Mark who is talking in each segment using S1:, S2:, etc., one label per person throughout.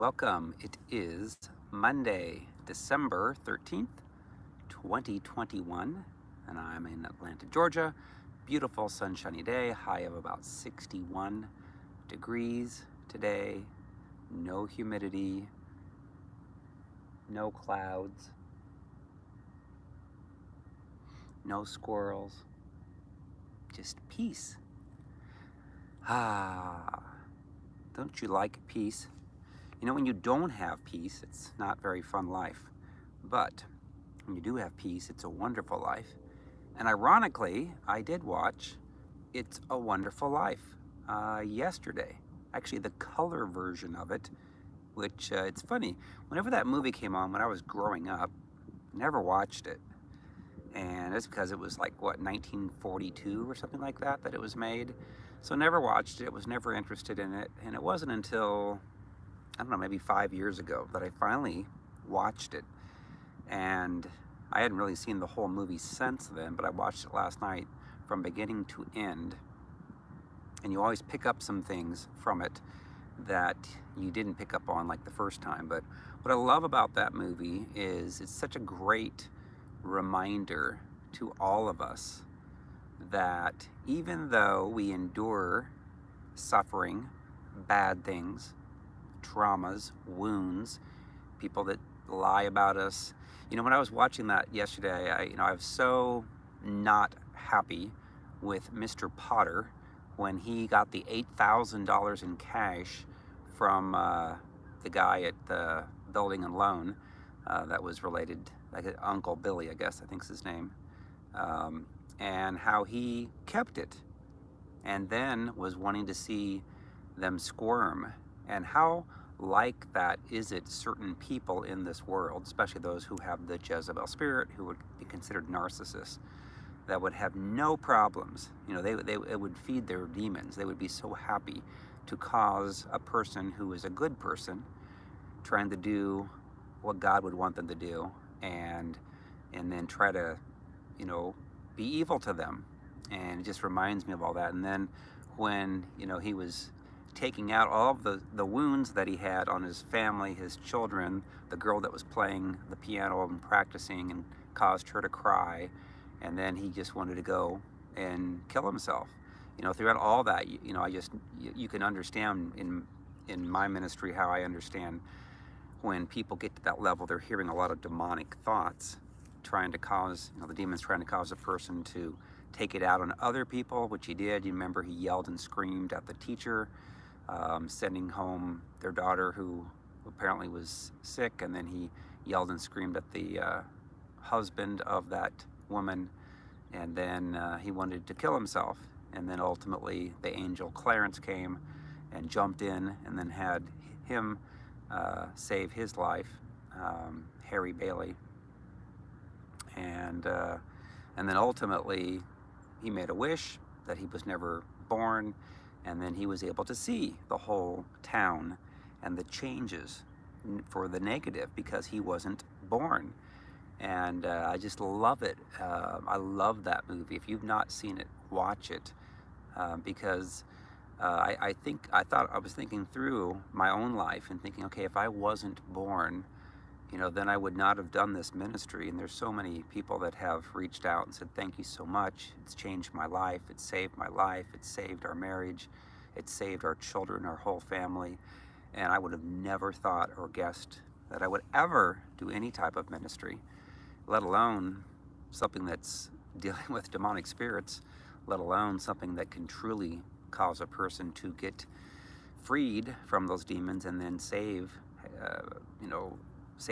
S1: Welcome. It is Monday, December 13th, 2021, and I'm in Atlanta, Georgia. Beautiful sunshiny day, high of about 61 degrees today. No humidity, no clouds, no squirrels, just peace. Ah, don't you like peace? You know, when you don't have peace, it's not a very fun life. But when you do have peace, it's a wonderful life. And ironically, I did watch It's a Wonderful Life yesterday. Actually, the color version of it, which it's funny. Whenever that movie came on when I was growing up, never watched it. And it's because it was like, what, 1942 or something like that it was made. So never watched it, was never interested in it. And it wasn't until, I don't know, maybe 5 years ago that I finally watched it. And I hadn't really seen the whole movie since then, but I watched it last night from beginning to end. And you always pick up some things from it that you didn't pick up on like the first time. But what I love about that movie is it's such a great reminder to all of us that even though we endure suffering, bad things, traumas, wounds, people that lie about us. You know, when I was watching that yesterday, I was so not happy with Mr. Potter when he got the $8,000 in cash from the guy at the building and loan that was related, like Uncle Billy, I guess, I think's his name, and how he kept it and then was wanting to see them squirm. And how like that is it certain people in this world, especially those who have the Jezebel spirit, who would be considered narcissists, that would have no problems. You know, it would feed their demons. They would be so happy to cause a person who is a good person trying to do what God would want them to do, and then try to, be evil to them. And it just reminds me of all that. And then when, he was taking out all of the wounds that he had on his family, his children, the girl that was playing the piano and practicing and caused her to cry, and then he just wanted to go and kill himself. Throughout all that, you can understand in my ministry how I understand when people get to that level, they're hearing a lot of demonic thoughts trying to cause, the demons trying to cause a person to take it out on other people, which he did. You remember he yelled and screamed at the teacher, sending home their daughter who apparently was sick, and then he yelled and screamed at the husband of that woman, and then he wanted to kill himself. And then ultimately the angel Clarence came and jumped in and then had him save his life, Harry Bailey. And then ultimately he made a wish that he was never born, and then he was able to see the whole town and the changes for the negative because he wasn't born. And I just love it. I love that movie. If you've not seen it, watch it, because I was thinking through my own life and thinking, okay, if I wasn't born, then I would not have done this ministry. And there's so many people that have reached out and said, thank you so much. It's changed my life. It saved my life. It saved our marriage. It saved our children, our whole family. And I would have never thought or guessed that I would ever do any type of ministry, let alone something that's dealing with demonic spirits, let alone something that can truly cause a person to get freed from those demons and then save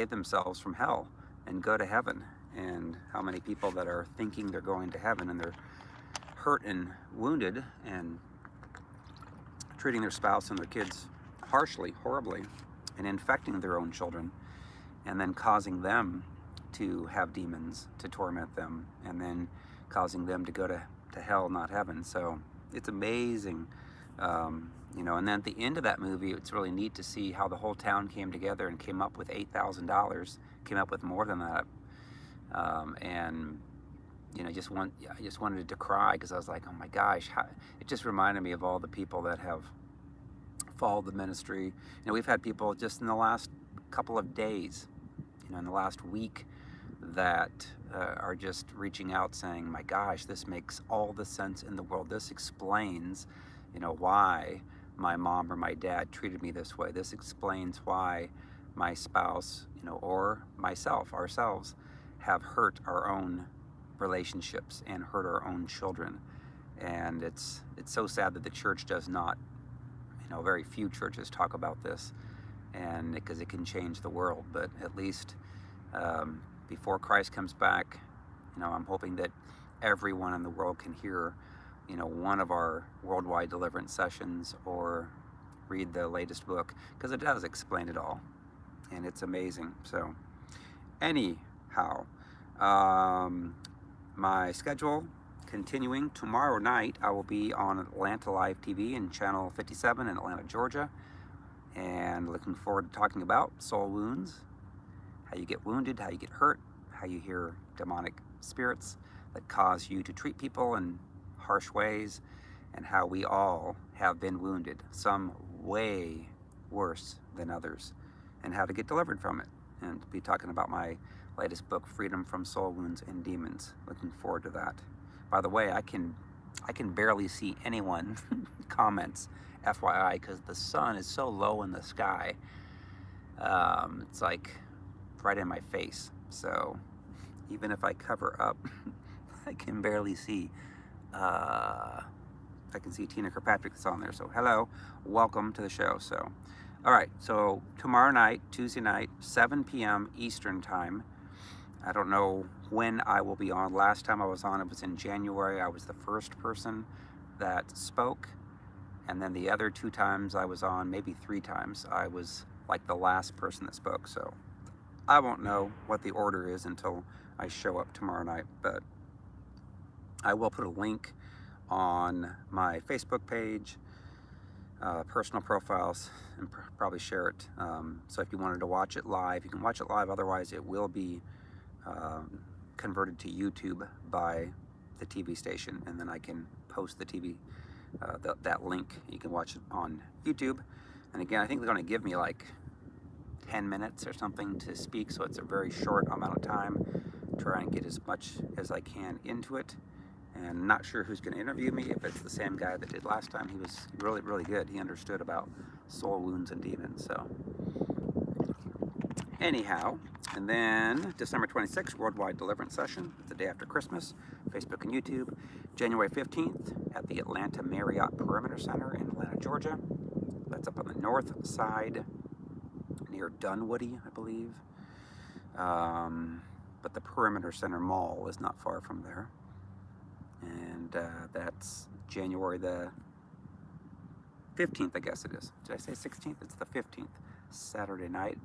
S1: themselves from hell and go to heaven. And how many people that are thinking they're going to heaven and they're hurt and wounded and treating their spouse and their kids harshly, horribly, and infecting their own children, and then causing them to have demons to torment them, and then causing them to go to hell, not heaven. So it's amazing. And then at the end of that movie, it's really neat to see how the whole town came together and came up with $8,000, came up with more than that. And I just wanted to cry because I was like, oh my gosh, it just reminded me of all the people that have followed the ministry. You know, we've had people just in the last couple of days, you know, in the last week, that are just reaching out saying, my gosh, this makes all the sense in the world. This explains, you know, why my mom or my dad treated me this way. This explains why my spouse, you know, or myself, ourselves, have hurt our own relationships and hurt our own children. And it's so sad that the church does not, you know, very few churches talk about this, and because it can change the world. But at least before Christ comes back, you know, I'm hoping that everyone in the world can hear, you know, one of our worldwide deliverance sessions or read the latest book, because it does explain it all, and it's amazing. So anyhow, my schedule continuing. Tomorrow night I will be on Atlanta Live TV in channel 57 in Atlanta, Georgia, and looking forward to talking about soul wounds, how you get wounded, how you get hurt, how you hear demonic spirits that cause you to treat people in harsh ways, and how we all have been wounded, some way worse than others, and how to get delivered from it. And be talking about my latest book, Freedom from Soul Wounds and Demons. Looking forward to that. By the way, I can barely see anyone comments, FYI, because the sun is so low in the sky. It's like right in my face. So even if I cover up, I can barely see. I can see Tina Kirkpatrick that's on there. So hello, welcome to the show. So, all right. So tomorrow night, Tuesday night, 7 p.m. Eastern time. I don't know when I will be on. Last time I was on, it was in January. I was the first person that spoke. And then the other 2 times I was on, maybe 3 times, I was like the last person that spoke. So I won't know what the order is until I show up tomorrow night. But I will put a link on my Facebook page, personal profiles, and probably share it. So if you wanted to watch it live, you can watch it live. Otherwise, it will be converted to YouTube by the TV station, and then I can post the TV, that link. You can watch it on YouTube. And again, I think they're going to give me like 10 minutes or something to speak, so it's a very short amount of time. Try and get as much as I can into it. And not sure who's going to interview me. If it's the same guy that did last time, he was really, really good. He understood about soul wounds and demons. So anyhow, and then December 26th, Worldwide Deliverance Session. It's the day after Christmas. Facebook and YouTube. January 15th at the Atlanta Marriott Perimeter Center in Atlanta, Georgia. That's up on the north side near Dunwoody, I believe. But the Perimeter Center Mall is not far from there. And that's January the 15th, I guess it is. Did I say 16th? It's the 15th, Saturday night.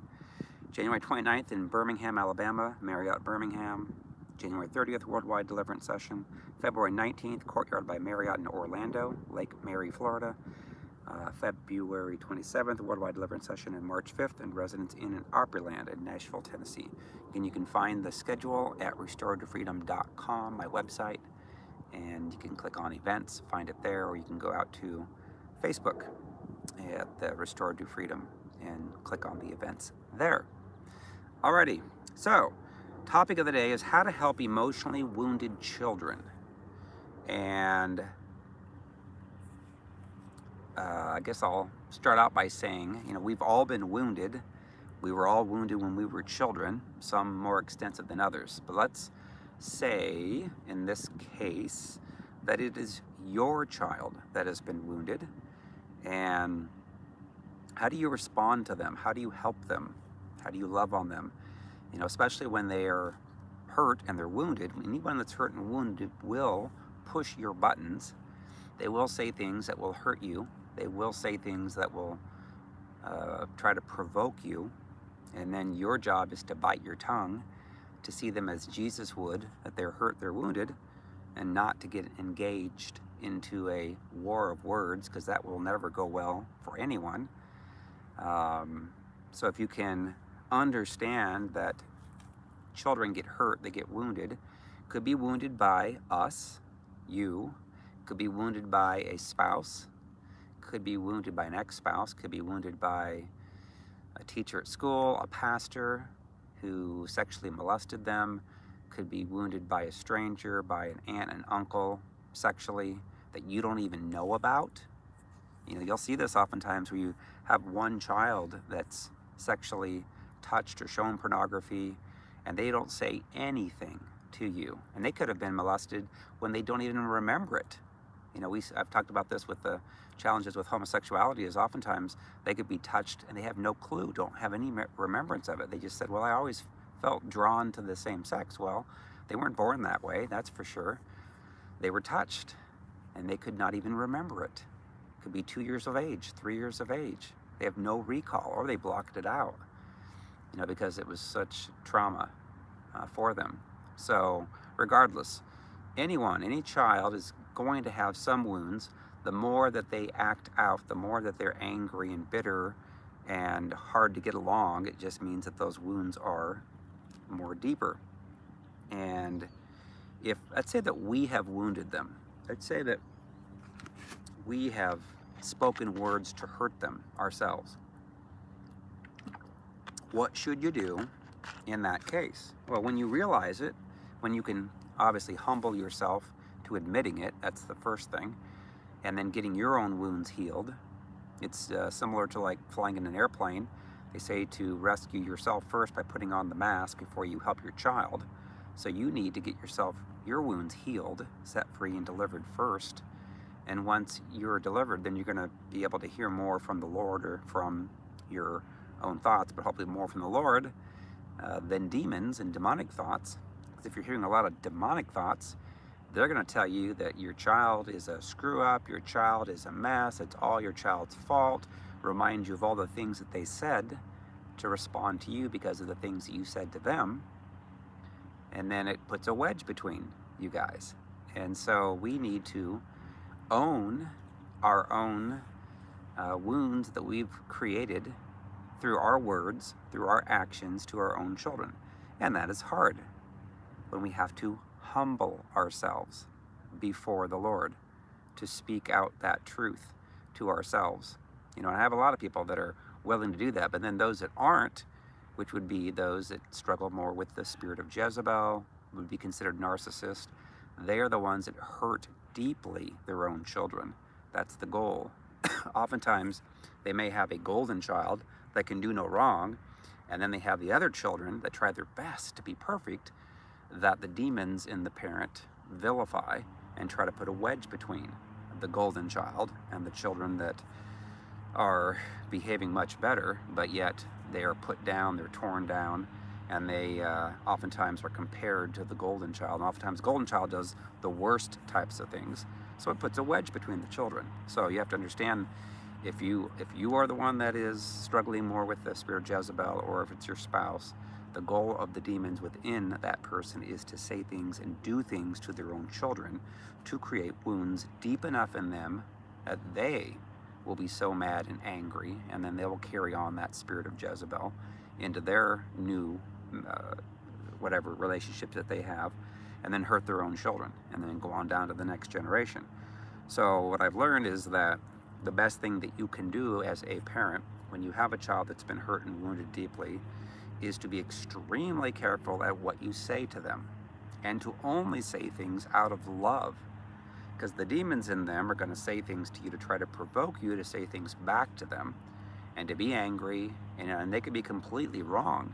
S1: January 29th in Birmingham, Alabama, Marriott Birmingham. January 30th, Worldwide Deliverance Session. February 19th, Courtyard by Marriott in Orlando, Lake Mary, Florida. February 27th, Worldwide Deliverance Session, and March 5th, and Residence Inn in Opryland in Nashville, Tennessee. Again, you can find the schedule at restoredtofreedom.com, my website, and you can click on events, find it there, or you can go out to Facebook at the Restored to Freedom and click on the events there. Alrighty, so topic of the day is how to help emotionally wounded children. And I guess I'll start out by saying, you know, we've all been wounded. We were all wounded when we were children, some more extensive than others. But let's say, in this case, that it is your child that has been wounded. And how do you respond to them? How do you help them? How do you love on them? You know, especially when they are hurt and they're wounded. Anyone that's hurt and wounded will push your buttons. They will say things that will hurt you. They will say things that will try to provoke you. And then your job is to bite your tongue, to see them as Jesus would, that they're hurt, they're wounded, and not to get engaged into a war of words, because that will never go well for anyone. So if you can understand that children get hurt, they get wounded, could be wounded by us, you, could be wounded by a spouse, could be wounded by an ex-spouse, could be wounded by a teacher at school, a pastor who sexually molested them, could be wounded by a stranger, by an aunt and uncle sexually that you don't even know about. You know, you'll see this oftentimes where you have one child that's sexually touched or shown pornography and they don't say anything to you. And they could have been molested when they don't even remember it. You know, I've talked about this with the challenges with homosexuality, is oftentimes they could be touched and they have no clue, don't have any remembrance of it. They just said, well, I always felt drawn to the same sex. Well, they weren't born that way, that's for sure. They were touched and they could not even remember it. Could be 2 years of age, 3 years of age. They have no recall, or they blocked it out, you know, because it was such trauma for them. So regardless, any child is going to have some wounds. The more that they act out, the more that they're angry and bitter and hard to get along, it just means that those wounds are more deeper. And if, let's say that we have wounded them, let's say that we have spoken words to hurt them ourselves, what should you do in that case? Well, when you realize it, when you can obviously humble yourself to admitting it, that's the first thing, and then getting your own wounds healed. It's similar to like flying in an airplane. They say to rescue yourself first by putting on the mask before you help your child. So you need to get your wounds healed, set free and delivered first. And once you're delivered, then you're going to be able to hear more from the Lord, or from your own thoughts, but hopefully more from the Lord than demons and demonic thoughts. Because if you're hearing a lot of demonic thoughts, they're going to tell you that your child is a screw up, your child is a mess, it's all your child's fault, remind you of all the things that they said to respond to you because of the things that you said to them. And then it puts a wedge between you guys. And so we need to own our own wounds that we've created through our words, through our actions to our own children. And that is hard when we have to humble ourselves before the Lord to speak out that truth to ourselves. You know, I have a lot of people that are willing to do that, but then those that aren't, which would be those that struggle more with the spirit of Jezebel, would be considered narcissists, they are the ones that hurt deeply their own children. That's the goal. Oftentimes, they may have a golden child that can do no wrong, and then they have the other children that try their best to be perfect, that the demons in the parent vilify and try to put a wedge between the golden child and the children that are behaving much better, but yet they are put down, they're torn down, and they oftentimes are compared to the golden child. And oftentimes golden child does the worst types of things, so it puts a wedge between the children. So you have to understand, if you are the one that is struggling more with the spirit of Jezebel, or if it's your spouse, the goal of the demons within that person is to say things and do things to their own children to create wounds deep enough in them that they will be so mad and angry, and then they will carry on that spirit of Jezebel into their new whatever relationships that they have, and then hurt their own children, and then go on down to the next generation. So what I've learned is that the best thing that you can do as a parent when you have a child that's been hurt and wounded deeply is to be extremely careful at what you say to them, and to only say things out of love, because the demons in them are going to say things to you to try to provoke you to say things back to them and to be angry, and they could be completely wrong.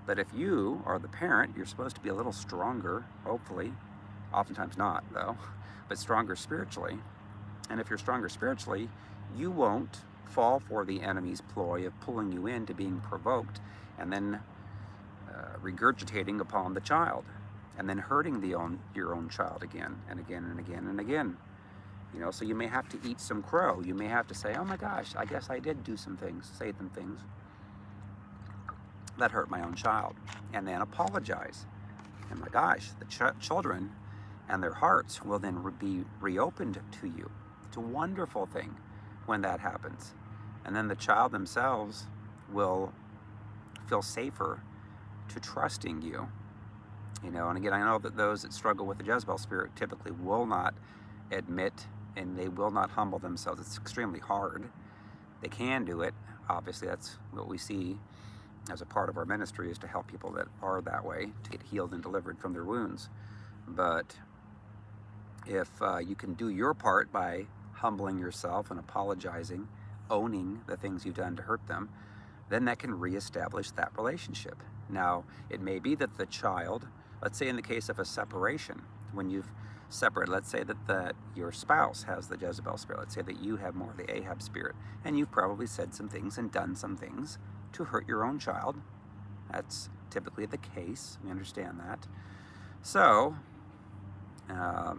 S1: But if you are the parent, you're supposed to be a little stronger, hopefully, oftentimes not though, but stronger spiritually. And if you're stronger spiritually, you won't fall for the enemy's ploy of pulling you into being provoked and then regurgitating upon the child, and then hurting your own child again and again and again and again. You know, so you may have to eat some crow. You may have to say, oh my gosh, I guess I did do some things, say some things that hurt my own child, and then apologize. And my gosh, the children and their hearts will then be reopened to you. It's a wonderful thing when that happens. And then the child themselves will feel safer to trusting you. You know, and again, I know that those that struggle with the Jezebel spirit typically will not admit and they will not humble themselves. It's extremely hard. They can do it. Obviously, that's what we see as a part of our ministry, is to help people that are that way to get healed and delivered from their wounds. But if you can do your part by humbling yourself and apologizing, owning the things you've done to hurt them, then that can reestablish that relationship. Now, it may be that the child, let's say in the case of a separation, when you've separated, let's say that your spouse has the Jezebel spirit, let's say that you have more of the Ahab spirit, and you've probably said some things and done some things to hurt your own child. That's typically the case. We understand that. So,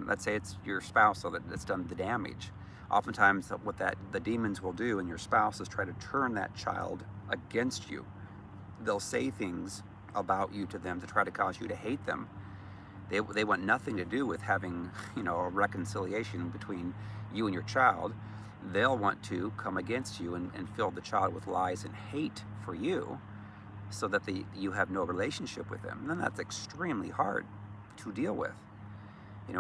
S1: let's say it's your spouse that's done the damage. Oftentimes, what the demons will do in your spouse is try to turn that child against you. They'll say things about you to them to try to cause you to hate them. They want nothing to do with having, a reconciliation between you and your child. They'll want to come against you and fill the child with lies and hate for you, so that you have no relationship with them. And then that's extremely hard to deal with.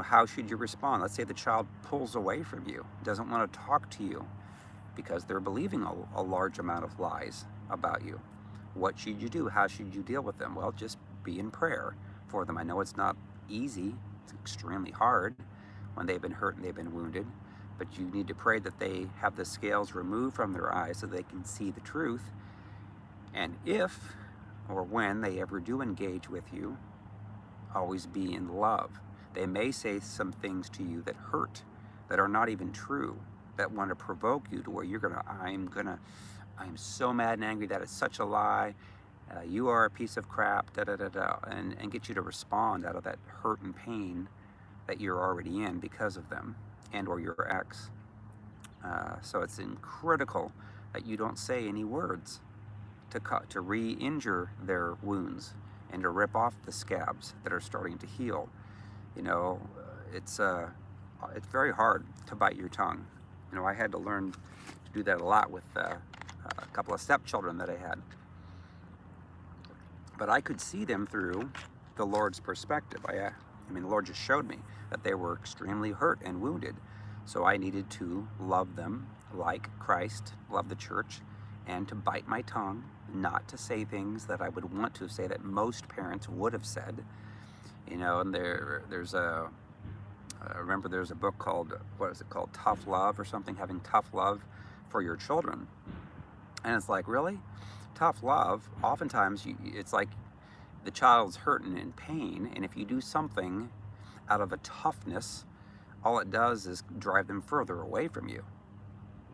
S1: How should you respond? Let's say the child pulls away from you, doesn't want to talk to you because they're believing a large amount of lies about you. What should you do? How should you deal with them? Well, just be in prayer for them. I know it's not easy. It's extremely hard when they've been hurt and they've been wounded, but you need to pray that they have the scales removed from their eyes so they can see the truth. And if or when they ever do engage with you, always be in love. They may say some things to you that hurt, that are not even true, that want to provoke you to where I'm so mad and angry that it's such a lie. You are a piece of crap, and get you to respond out of that hurt and pain that you're already in because of them and or your ex. So it's critical that you don't say any words to re-injure their wounds and to rip off the scabs that are starting to heal. It's very hard to bite your tongue. I had to learn to do that a lot with a couple of stepchildren that I had. But I could see them through the Lord's perspective. The Lord just showed me that they were extremely hurt and wounded. So I needed to love them like Christ loved the church, and to bite my tongue, not to say things that I would want to say that most parents would have said. And there's a book called, Tough Love or something, having tough love for your children. And it's like, really? Tough love, oftentimes it's like the child's hurting and in pain, and if you do something out of a toughness, all it does is drive them further away from you.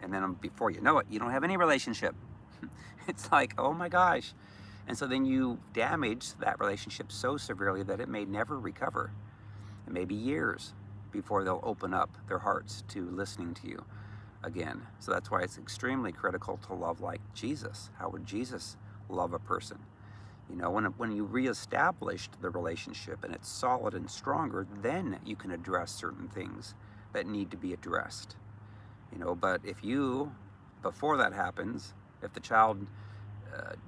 S1: And then before you know it, you don't have any relationship. It's like, oh my gosh. And so then you damage that relationship so severely that it may never recover. It may be years before they'll open up their hearts to listening to you again. So that's why it's extremely critical to love like Jesus. How would Jesus love a person? When you reestablished the relationship and it's solid and stronger, then you can address certain things that need to be addressed. But if before that happens, if the child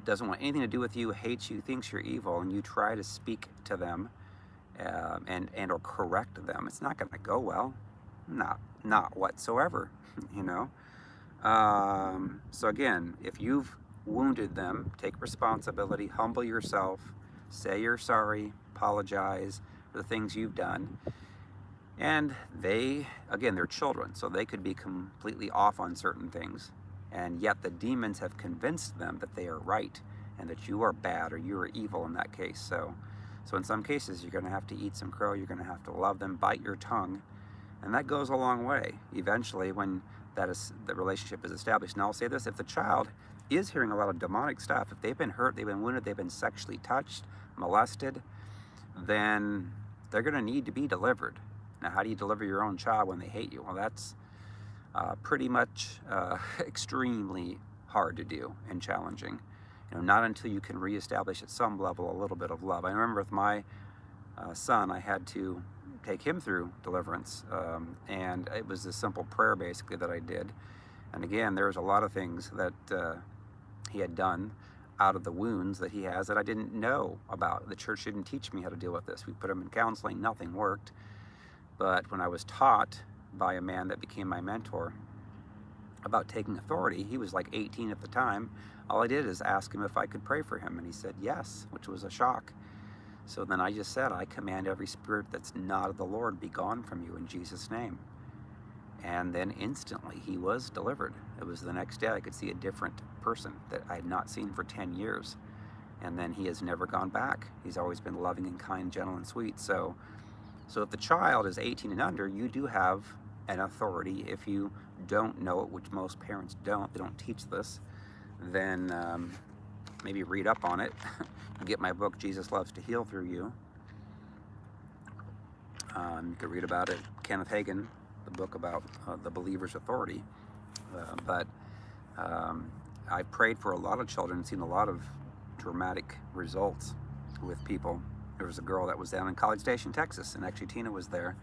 S1: doesn't want anything to do with you, hates you, thinks you're evil, and you try to speak to them and or correct them, it's not going to go well. Not whatsoever. So again, if you've wounded them, take responsibility, humble yourself, say you're sorry, apologize for the things you've done. And they're children, so they could be completely off on certain things. And yet the demons have convinced them that they are right and that you are bad or you are evil in that case. So in some cases, you're going to have to eat some crow. You're going to have to love them, bite your tongue. And that goes a long way. Eventually, when the relationship is established. And I'll say this, if the child is hearing a lot of demonic stuff, if they've been hurt, they've been wounded, they've been sexually touched, molested, then they're going to need to be delivered. Now, how do you deliver your own child when they hate you? Well, that's pretty much extremely hard to do and challenging. Not until you can reestablish at some level a little bit of love. I remember with my son, I had to take him through deliverance, and it was a simple prayer basically that I did. And again, there's a lot of things that he had done out of the wounds that he has that I didn't know about. The church didn't teach me how to deal with this. We put him in counseling, nothing worked. But when I was taught by a man that became my mentor about taking authority. He was like 18 at the time. All I did is ask him if I could pray for him, and he said yes, which was a shock. So then I just said, I command every spirit that's not of the Lord be gone from you in Jesus' name. And then instantly he was delivered. It was the next day I could see a different person that I had not seen for 10 years. And then he has never gone back. He's always been loving and kind, gentle and sweet. So if the child is 18 and under, you do have an authority. If you don't know it, which most parents don't, they don't teach this, then maybe read up on it. Get my book, Jesus Loves to Heal Through You. You could read about it. Kenneth Hagin, the book about the believer's authority. But I prayed for a lot of children, seen a lot of dramatic results with people. There was a girl that was down in College Station, Texas, and actually Tina was there,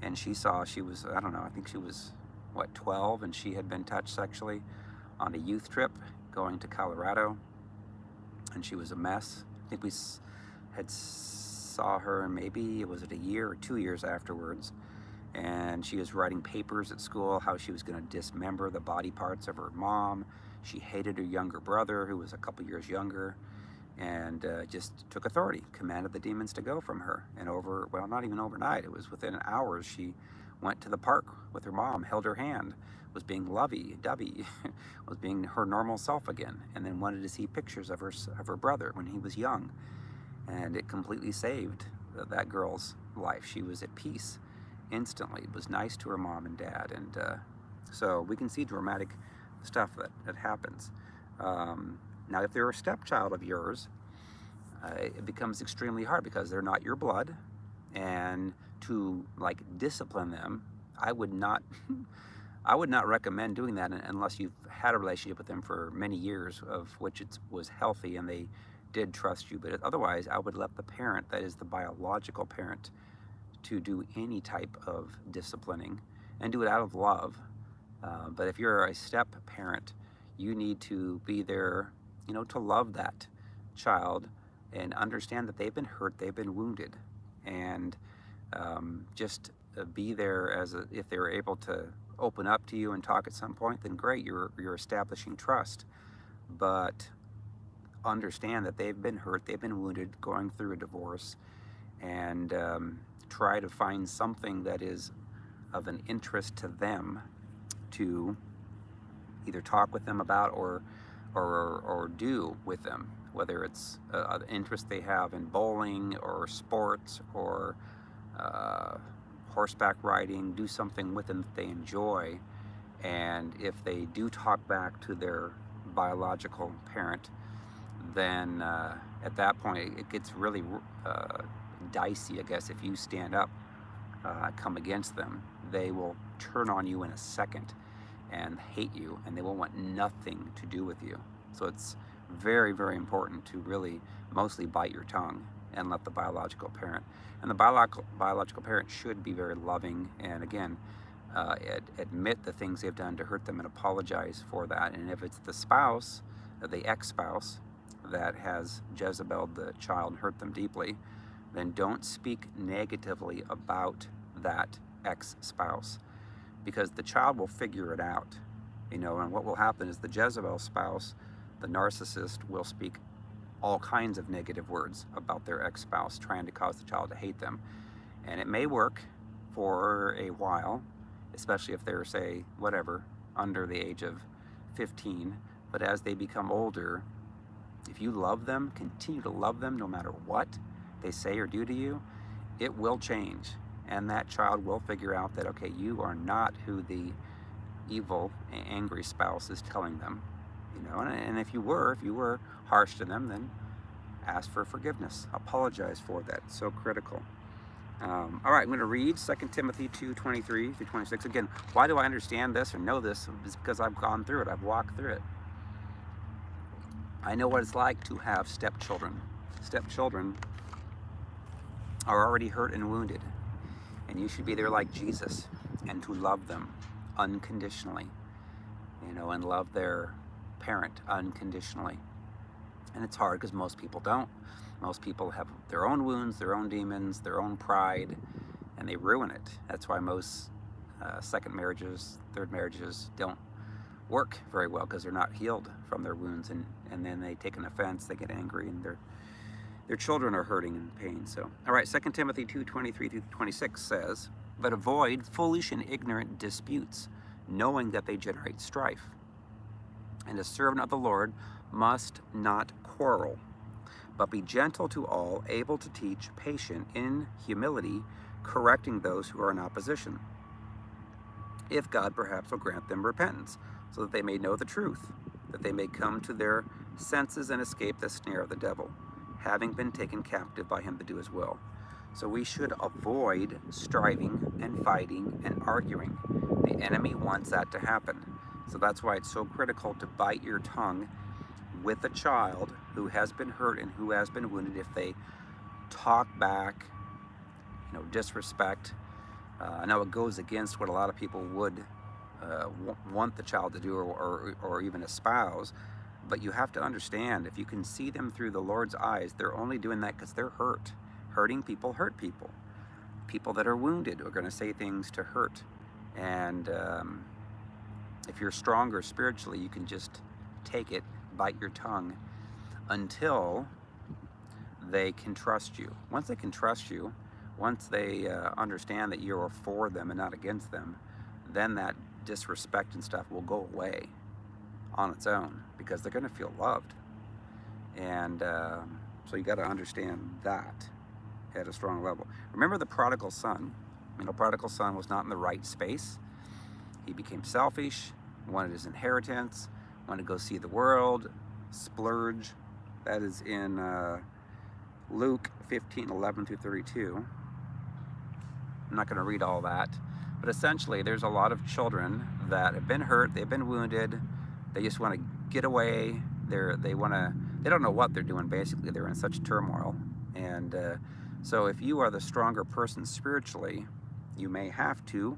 S1: and she was, I don't know, I think she was, 12, and she had been touched sexually on a youth trip going to Colorado, and she was a mess. I think we had saw her maybe, was it a year or 2 years afterwards, and she was writing papers at school how she was going to dismember the body parts of her mom. She hated her younger brother, who was a couple years younger, and just took authority, commanded the demons to go from her. And not even overnight, it was within hours, she went to the park with her mom, held her hand, was being lovey-dovey, was being her normal self again, and then wanted to see pictures of her brother when he was young. And it completely saved that girl's life. She was at peace instantly. It was nice to her mom and dad. And so we can see dramatic stuff that happens. Now, if they're a stepchild of yours, it becomes extremely hard because they're not your blood. And to discipline them, I would not recommend doing that unless you've had a relationship with them for many years, of which it was healthy and they did trust you. But otherwise, I would let the parent, that is the biological parent, to do any type of disciplining and do it out of love. But if you're a step parent, you need to be there, to love that child and understand that they've been hurt, they've been wounded, and just be there if they're able to open up to you and talk at some point, then great, you're establishing trust. But understand that they've been hurt, they've been wounded, going through a divorce, and try to find something that is of an interest to them to either talk with them about or do with them, whether it's an interest they have in bowling or sports or horseback riding. Do something with them that they enjoy, and if they do talk back to their biological parent, then at that point it gets really dicey, I guess. If you stand up, come against them, they will turn on you in a second and hate you, and they will want nothing to do with you. So it's very, very important to really mostly bite your tongue and let the biological parent. And the biological parent should be very loving, and again, admit the things they've done to hurt them and apologize for that. And if it's the spouse, the ex-spouse, that has Jezebeled the child and hurt them deeply, then don't speak negatively about that ex-spouse, because the child will figure it out, and what will happen is the Jezebel spouse, the narcissist, will speak all kinds of negative words about their ex-spouse, trying to cause the child to hate them. And it may work for a while, especially if they're, say, under the age of 15, but as they become older, if you love them, continue to love them no matter what they say or do to you, it will change. And that child will figure out that, okay, you are not who the evil, angry spouse is telling them. And if you were harsh to them, then ask for forgiveness. Apologize for that. It's so critical. All right, I'm going to read 2 Timothy 2:23-26. Again, why do I understand this or know this? It's because I've gone through it. I've walked through it. I know what it's like to have stepchildren. Stepchildren are already hurt and wounded, and you should be there like Jesus and to love them unconditionally, and love their parent unconditionally. And it's hard because most people don't. Most people have their own wounds, their own demons, their own pride, and they ruin it. That's why most second marriages, third marriages don't work very well because they're not healed from their wounds, and then they take an offense, they get angry, and their children are hurting and in pain. So, all right, 2 Timothy 2:23-26 says, "But avoid foolish and ignorant disputes, knowing that they generate strife. And a servant of the Lord must not quarrel, but be gentle to all, able to teach, patient in humility, correcting those who are in opposition, if God perhaps will grant them repentance, so that they may know the truth, that they may come to their senses and escape the snare of the devil, having been taken captive by him to do his will." So we should avoid striving and fighting and arguing. The enemy wants that to happen. So that's why it's so critical to bite your tongue with a child who has been hurt and who has been wounded. If they talk back, disrespect, I know it goes against what a lot of people would want the child to do, or even espouse, but you have to understand, if you can see them through the Lord's eyes, they're only doing that because they're hurt. Hurting people hurt people. People that are wounded are going to say things to hurt. And if you're stronger spiritually, you can just take it, bite your tongue, until they can trust you. Once they can trust you, once they understand that you're for them and not against them, then that disrespect and stuff will go away on its own, because they're going to feel loved. And so you got to understand that at a strong level. Remember the prodigal son. Prodigal son was not in the right space. He became selfish, wanted his inheritance, wanted to go see the world, splurge. That is in Luke 15:11-32. I'm not going to read all that, but essentially there's a lot of children that have been hurt, they've been wounded, they just want to get away. They don't know what they're doing. Basically, they're in such turmoil. And so if you are the stronger person spiritually, you may have to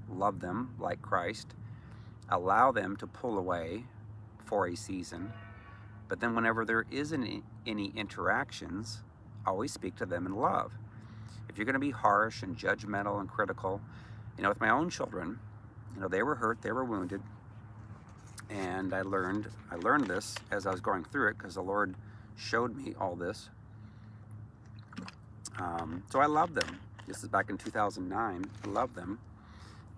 S1: love them like Christ, allow them to pull away for a season, but then whenever there isn't any interactions, always speak to them in love. If you're going to be harsh and judgmental and critical, with my own children, they were hurt, they were wounded, and I learned this as I was going through it, because the Lord showed me all this. So I loved them. This is back in 2009. I loved them,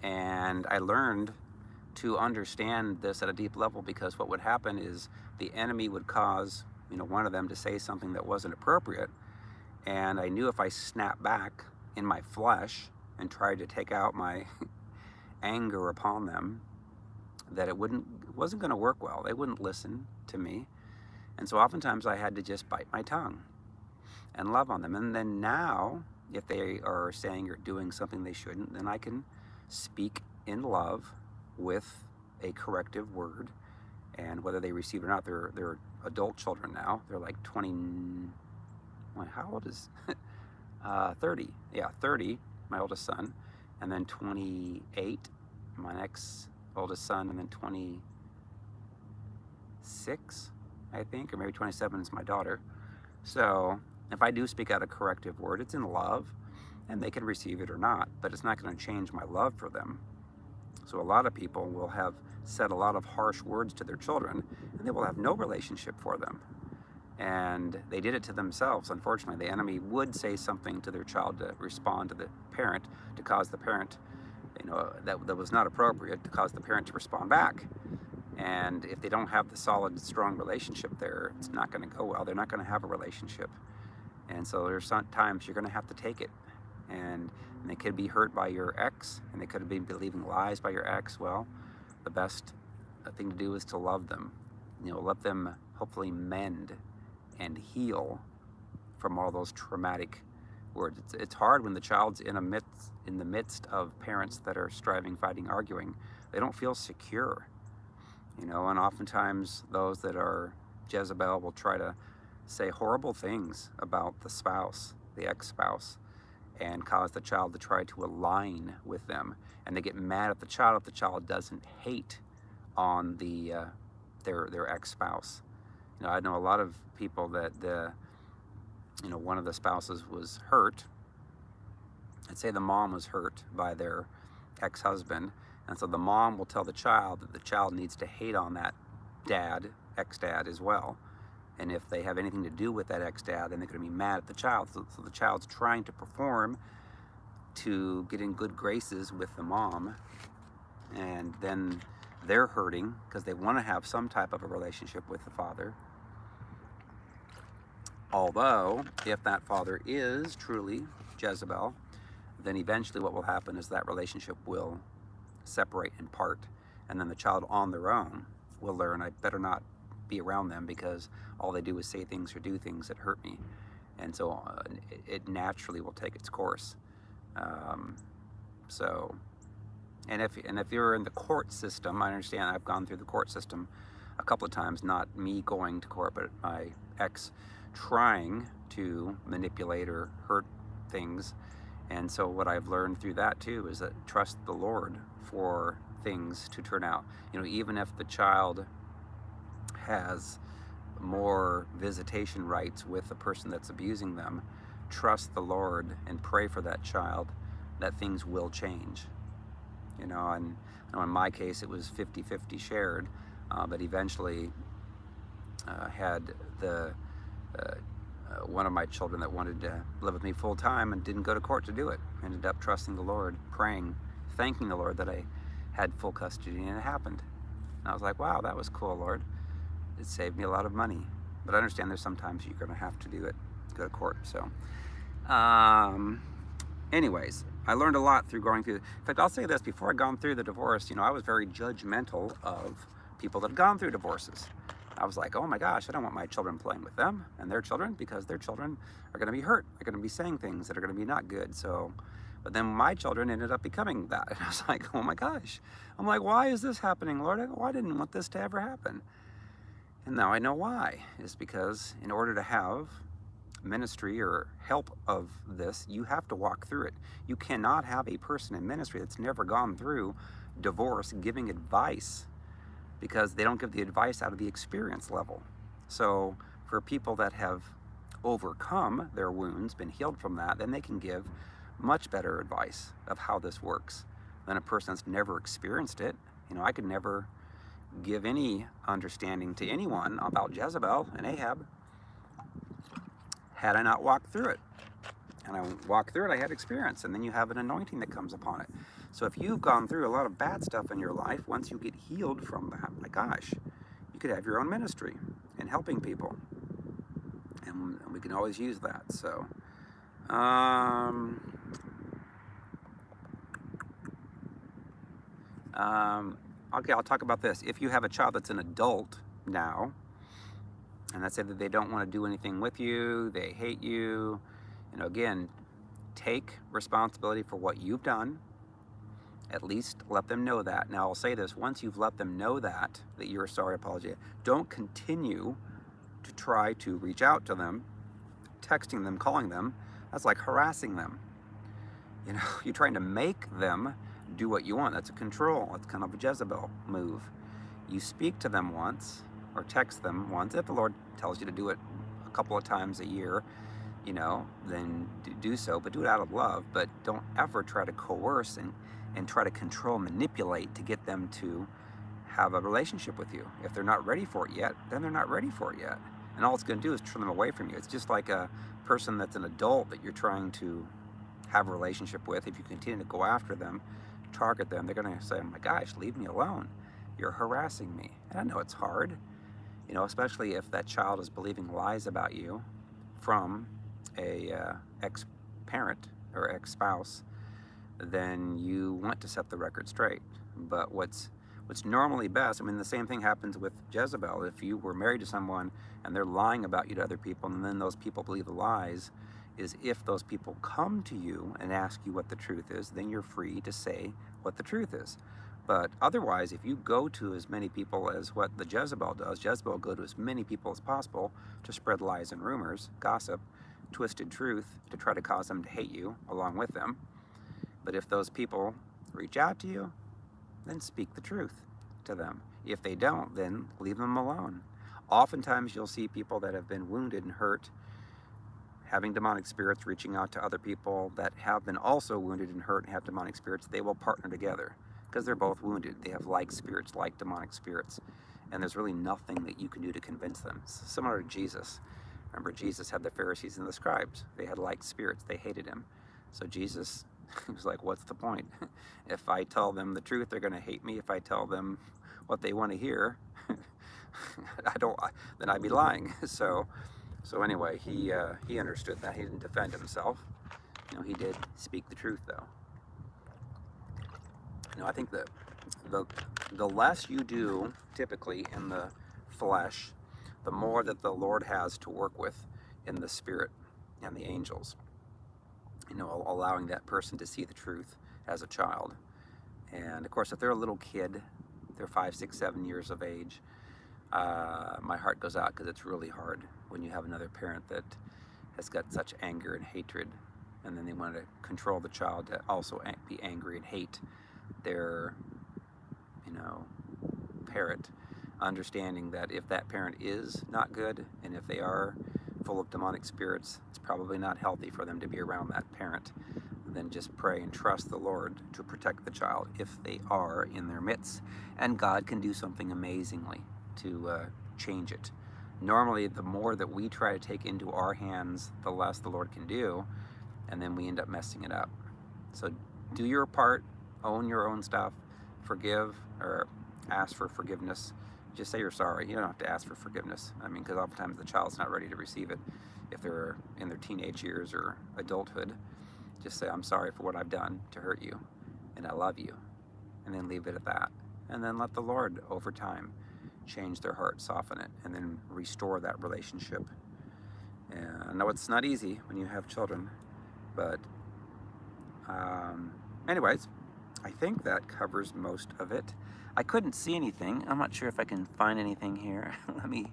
S1: and I learned to understand this at a deep level, because what would happen is the enemy would cause one of them to say something that wasn't appropriate, and I knew if I snapped back in my flesh and tried to take out my anger upon them, that it wasn't going to work well. They wouldn't listen to me. And so oftentimes I had to just bite my tongue and love on them. And then now, if they are saying or doing something they shouldn't, then I can speak in love with a corrective word. And whether they receive it or not, they're adult children now. They're like 20, how old is 30? Yeah, 30, my oldest son, and then 28, my next oldest son, and then 26, I think, or maybe 27 is my daughter. So if I do speak out a corrective word, it's in love, and they can receive it or not, but it's not going to change my love for them. So a lot of people will have said a lot of harsh words to their children, and they will have no relationship for them. And they did it to themselves. Unfortunately, the enemy would say something to their child to respond to the parent, to cause the parent, that was not appropriate, to cause the parent to respond back. And if they don't have the solid, strong relationship there, it's not going to go well. They're not going to have a relationship. And so there's sometimes you're going to have to take it. And they could be hurt by your ex, and they could have been believing lies by your ex. Well, the best thing to do is to love them. Let them hopefully mend and heal from all those traumatic words. It's hard when the child's in the midst of parents that are striving, fighting, arguing. They don't feel secure, and oftentimes those that are Jezebel will try to say horrible things about the spouse, the ex-spouse, and cause the child to try to align with them. And they get mad at the child if the child doesn't hate on their ex-spouse. I know a lot of people that one of the spouses was hurt. I'd say the mom was hurt by their ex-husband. And so the mom will tell the child that the child needs to hate on that dad, ex-dad as well. And if they have anything to do with that ex-dad, then they're going to be mad at the child. So the child's trying to perform to get in good graces with the mom. And then they're hurting because they want to have some type of a relationship with the father. Although, if that father is truly Jezebel, then eventually what will happen is that relationship will separate and part. And then the child on their own will learn, I better not be around them because all they do is say things or do things that hurt me. And so it naturally will take its course. And if you're in the court system, I understand I've gone through the court system a couple of times, not me going to court, but my ex trying to manipulate or hurt things. And so what I've learned through that too is that trust the Lord for things to turn out. Even if the child has more visitation rights with the person that's abusing them, trust the Lord and pray for that child that things will change. And in my case it was 50-50 shared, but eventually had one of my children that wanted to live with me full time and didn't go to court to do it. Ended up trusting the Lord, praying, thanking the Lord that I had full custody, and it happened. And I was like, wow, that was cool, Lord. It saved me a lot of money. But I understand there's sometimes you're going to have to do it, go to court. So, anyways, I learned a lot through going through. In fact, I'll say this: before I'd gone through the divorce, I was very judgmental of people that had gone through divorces. I was like, oh my gosh, I don't want my children playing with them and their children, because their children are going to be hurt. They're going to be saying things that are going to be not good. So, but then my children ended up becoming that. And I was like, oh my gosh. I'm like, why is this happening, Lord? I didn't want this to ever happen. And now I know why. It's because in order to have ministry or help of this, you have to walk through it. You cannot have a person in ministry that's never gone through divorce giving advice, because they don't give the advice out of the experience level. So for people that have overcome their wounds, been healed from that, then they can give much better advice of how this works than a person that's never experienced it. I could never give any understanding to anyone about Jezebel and Ahab had I not walked through it. And I walked through it, I had experience, and then you have an anointing that comes upon it. So if you've gone through a lot of bad stuff in your life, once you get healed from that, my gosh, you could have your own ministry and helping people. And we can always use that. So, okay, I'll talk about this. If you have a child that's an adult now, and let's say that they don't want to do anything with you, they hate you, again, take responsibility for what you've done. At least let them know that. Now, I'll say this: once you've let them know that you're sorry, apology, don't continue to try to reach out to them, texting them, calling them. That's like harassing them. You're trying to make them do what you want. That's a control. That's kind of a Jezebel move. You speak to them once or text them once. If the Lord tells you to do it a couple of times a year, then do so, but do it out of love. But don't ever try to coerce and try to control, manipulate to get them to have a relationship with you. If they're not ready for it yet, then they're not ready for it yet. And all it's going to do is turn them away from you. It's just like a person that's an adult that you're trying to have a relationship with. If you continue to go after them, target them, they're going to say, oh my gosh, leave me alone. You're harassing me. And I know it's hard, especially if that child is believing lies about you from a ex-parent or ex-spouse. Then you want to set the record straight. But what's normally best, the same thing happens with Jezebel. If you were married to someone and they're lying about you to other people, and then those people believe the lies, is if those people come to you and ask you what the truth is, then you're free to say what the truth is. But otherwise, if you go to as many people as what the Jezebel does, Jezebel will go to as many people as possible to spread lies and rumors, gossip, twisted truth, to try to cause them to hate you along with them. But if those people reach out to you, then speak the truth to them. If they don't, then leave them alone. Oftentimes you'll see people that have been wounded and hurt having demonic spirits, reaching out to other people that have been also wounded and hurt and have demonic spirits, they will partner together because they're both wounded. They have like spirits, like demonic spirits. And there's really nothing that you can do to convince them. It's similar to Jesus. Remember, Jesus had the Pharisees and the scribes. They had like spirits. They hated him. So Jesus was like, what's the point? If I tell them the truth, they're going to hate me. If I tell them what they want to hear, then I'd be lying. So anyway, he understood that. He didn't defend himself. He did speak the truth, though. I think that the less you do, typically in the flesh, the more that the Lord has to work with in the spirit and the angels. Allowing that person to see the truth as a child. And of course, if they're a little kid, they're 5, 6, 7 years of age, my heart goes out, because it's really hard when you have another parent that has got such anger and hatred, and then they want to control the child to also be angry and hate their parent, understanding that if that parent is not good, and if they are full of demonic spirits, it's probably not healthy for them to be around that parent. Then just pray and trust the Lord to protect the child if they are in their midst, and God can do something amazingly to change it. Normally, the more that we try to take into our hands, the less the Lord can do, and then we end up messing it up. So do your part, own your own stuff, forgive or ask for forgiveness. Just say you're sorry. You don't have to ask for forgiveness. Because oftentimes the child's not ready to receive it if they're in their teenage years or adulthood. Just say, I'm sorry for what I've done to hurt you, and I love you. And then leave it at that. And then let the Lord, over time, change their heart, soften it, and then restore that relationship. And I know it's not easy when you have children, but anyways, I think that covers most of it. I couldn't see anything. I'm not sure if I can find anything here. Let me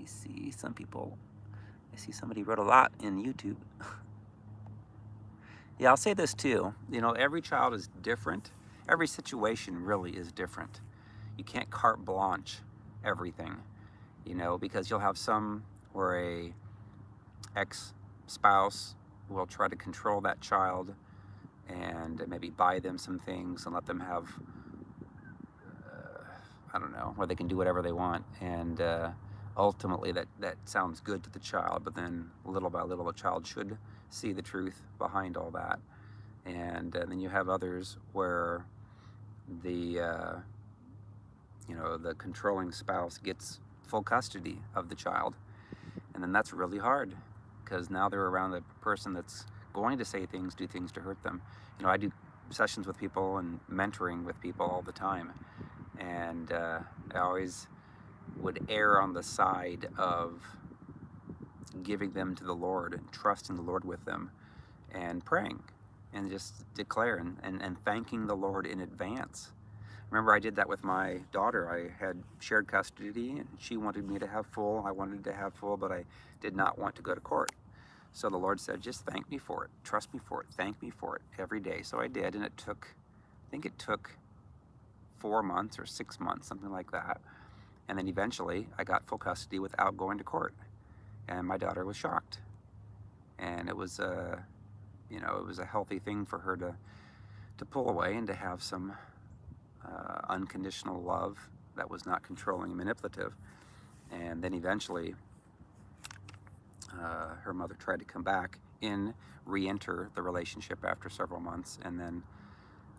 S1: see. Some people, I see somebody wrote a lot in YouTube. Yeah, I'll say this too. Every child is different. Every situation really is different. You can't carte blanche everything, because you'll have some where a ex-spouse will try to control that child and maybe buy them some things and let them have, I don't know, where they can do whatever they want. And ultimately that sounds good to the child, but then little by little the child should see the truth behind all that. And then you have others where the controlling spouse gets full custody of the child. And then that's really hard, because now they're around a person that's going to say things, do things to hurt them. I do sessions with people and mentoring with people all the time. And I always would err on the side of giving them to the Lord and trusting the Lord with them and praying and just declaring and thanking the Lord in advance. Remember, I did that with my daughter. I had shared custody, and she wanted me to have full. I wanted to have full, but I did not want to go to court. So the Lord said, just thank me for it. Trust me for it. Thank me for it every day. So I did, and I think it took 4 months or 6 months, something like that. And then eventually I got full custody without going to court. And my daughter was shocked. And it was a healthy thing for her to pull away and to have some unconditional love that was not controlling and manipulative. And then eventually her mother tried to come back in, re-enter the relationship after several months, and then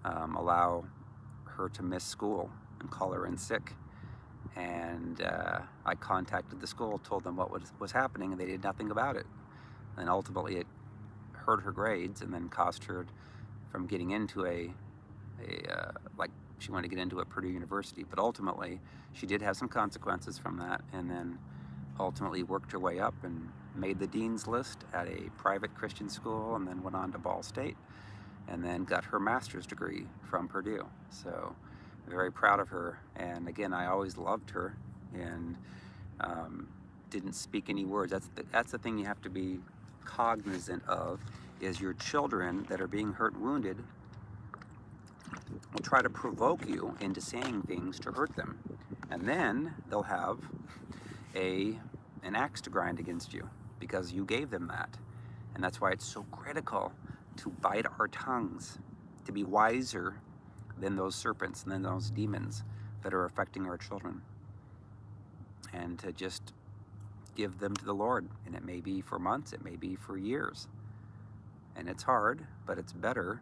S1: allow her to miss school and call her in sick. And I contacted the school, told them what was happening, and they did nothing about it. And ultimately it hurt her grades and then cost her from getting into like she wanted to get into at Purdue University. But ultimately she did have some consequences from that, and then ultimately worked her way up and made the dean's list at a private Christian school, and then went on to Ball State, and then got her master's degree from Purdue. So very proud of her. And again, I always loved her, and didn't speak any words. That's the thing you have to be cognizant of, is your children that are being hurt and wounded will try to provoke you into saying things to hurt them. And then they'll have an axe to grind against you because you gave them that. And that's why it's so critical to bite our tongues, to be wiser than those serpents and then those demons that are affecting our children, and to just give them to the Lord. And it may be for months, it may be for years. And it's hard, but it's better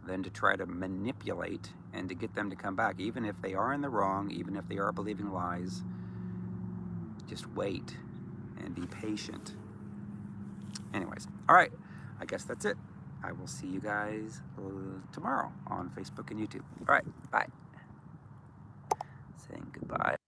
S1: than to try to manipulate and to get them to come back, even if they are in the wrong, even if they are believing lies. Just wait and be patient. Anyways, all right, I guess that's it. I will see you guys tomorrow on Facebook and YouTube. All right, bye. Saying goodbye.